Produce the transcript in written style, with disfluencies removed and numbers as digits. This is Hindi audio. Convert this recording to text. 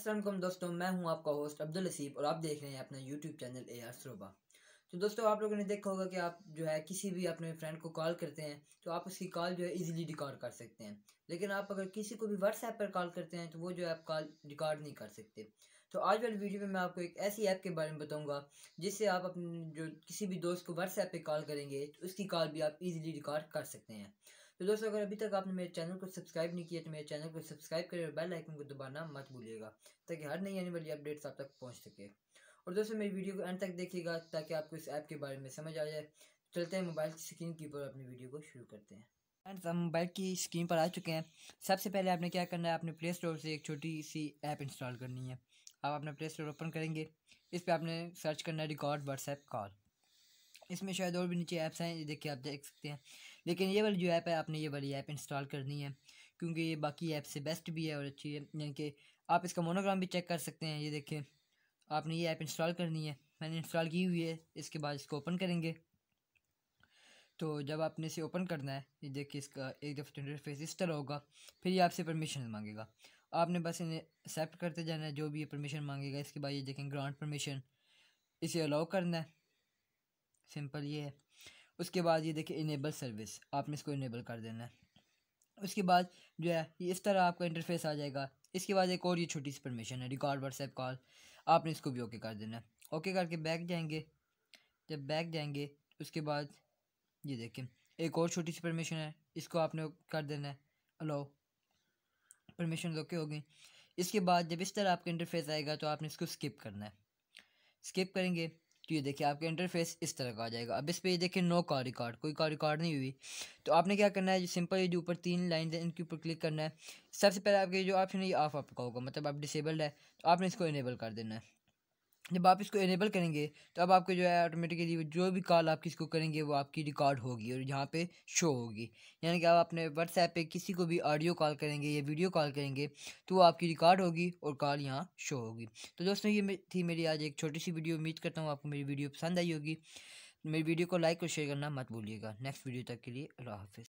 अस्सलाम वालेकुम दोस्तों, मैं हूं आपका होस्ट अब्दुल हसीब और आप देख रहे हैं अपना यूट्यूब चैनल AR श्रोबा। तो दोस्तों, आप लोगों ने देखा होगा कि आप जो है किसी भी अपने फ्रेंड को कॉल करते हैं तो आप उसकी कॉल जो है इजीली रिकॉर्ड कर सकते हैं। लेकिन आप अगर किसी को भी व्हाट्सएप पर कॉल करते हैं तो वो जो है आप कॉल रिकॉर्ड नहीं कर सकते। तो आज वाली वीडियो में मैं आपको एक ऐसी ऐप के बारे में बताऊंगा जिससे आप अपने जो किसी भी दोस्त को व्हाट्सएप पे कॉल करेंगे तो उसकी कॉल भी आप इजीली रिकॉर्ड कर सकते हैं। तो दोस्तों, अगर अभी तक आपने मेरे चैनल को सब्सक्राइब नहीं किया तो मेरे चैनल को सब्सक्राइब करें और बेल आइकन को दबाना मत भूलिएगा ताकि हर नई आने वाली अपडेट्स आप तक पहुंच सके। और दोस्तों, मेरी वीडियो को एंड तक देखिएगा ताकि आपको इस ऐप के बारे में समझ आ जाए। चलते हैं मोबाइल की स्क्रीन की पर अपनी वीडियो को शुरू करते हैं। फ्रेंड्स, हम मोबाइल की स्क्रीन पर आ चुके हैं। सबसे पहले आपने क्या करना है, आपने प्ले स्टोर से एक छोटी सी ऐप इंस्टॉल करनी है। आप अपना प्ले स्टोर ओपन करेंगे, इस पर आपने सर्च करना है रिकॉर्ड व्हाट्सएप कॉल। इसमें शायद और भी नीचे ऐप्स हैं, ये देखिए आप देख सकते हैं। लेकिन ये वाली जो ऐप है, आपने ये वाली ऐप इंस्टॉल करनी है क्योंकि ये बाकी ऐप से बेस्ट भी है और अच्छी है। यानी कि आप इसका मोनोग्राम भी चेक कर सकते हैं। ये देखिए, आपने ये ऐप इंस्टॉल करनी है, मैंने इंस्टॉल की हुई है। इसके बाद इसको ओपन करेंगे। तो जब आपने इसे ओपन करना है, ये देखिए इसका एक दफ़ा इंटरफेस इस तरह होगा। फिर ये आपसे परमिशन मांगेगा, आपने बस इन्हें एक्सेप्ट करते जाना है जो भी ये परमिशन मांगेगा। इसके बाद ये देखें ग्रांट परमिशन, इसे अलाउ करना है, सिंपल ये है। उसके बाद ये देखिए इनेबल सर्विस, आपने इसको इनेबल कर देना है। उसके बाद जो है ये इस तरह आपका इंटरफेस आ जाएगा। इसके बाद एक और ये छोटी सी परमिशन है रिकॉर्ड व्हाट्सएप कॉल, आपने इसको भी ओके कर देना है। ओके करके बैक जाएंगे। जब बैक जाएंगे उसके बाद ये देखें एक और छोटी सी परमिशन है, इसको आपने कर देना है अलाउ। परमिशन ओके हो गई। इसके बाद जब इस तरह आपका इंटरफेस आएगा तो आपने इसको स्किप करना है। स्किप करेंगे तो ये देखिए आपका इंटरफेस इस तरह का आ जाएगा। अब इस पे ये देखिए नो कॉल रिकॉर्ड, कोई कॉल रिकॉर्ड नहीं हुई। तो आपने क्या करना है, सिंपल ये जो ऊपर 3 लाइन है इनके ऊपर क्लिक करना है। सबसे पहले आपके जो ऑप्शन है ये ऑफ आपका होगा, मतलब आप डिसेबल्ड है तो आपने इसको इनेबल कर देना है। जब आप इसको इनेबल करेंगे तो अब आपके जो है ऑटोमेटिकली जो भी कॉल आप किसको करेंगे वो आपकी रिकॉर्ड होगी और यहाँ पे शो होगी। यानी कि आप अपने व्हाट्सएप पे किसी को भी ऑडियो कॉल करेंगे या वीडियो कॉल करेंगे तो वो आपकी रिकॉर्ड होगी और कॉल यहाँ शो होगी। तो दोस्तों, ये थी मेरी आज एक छोटी सी वीडियो। उम्मीद करता हूँ आपको मेरी वीडियो पसंद आई होगी। मेरी वीडियो को लाइक और शेयर करना मत भूलिएगा। नेक्स्ट वीडियो तक के लिए अल्लाह हाफिज़।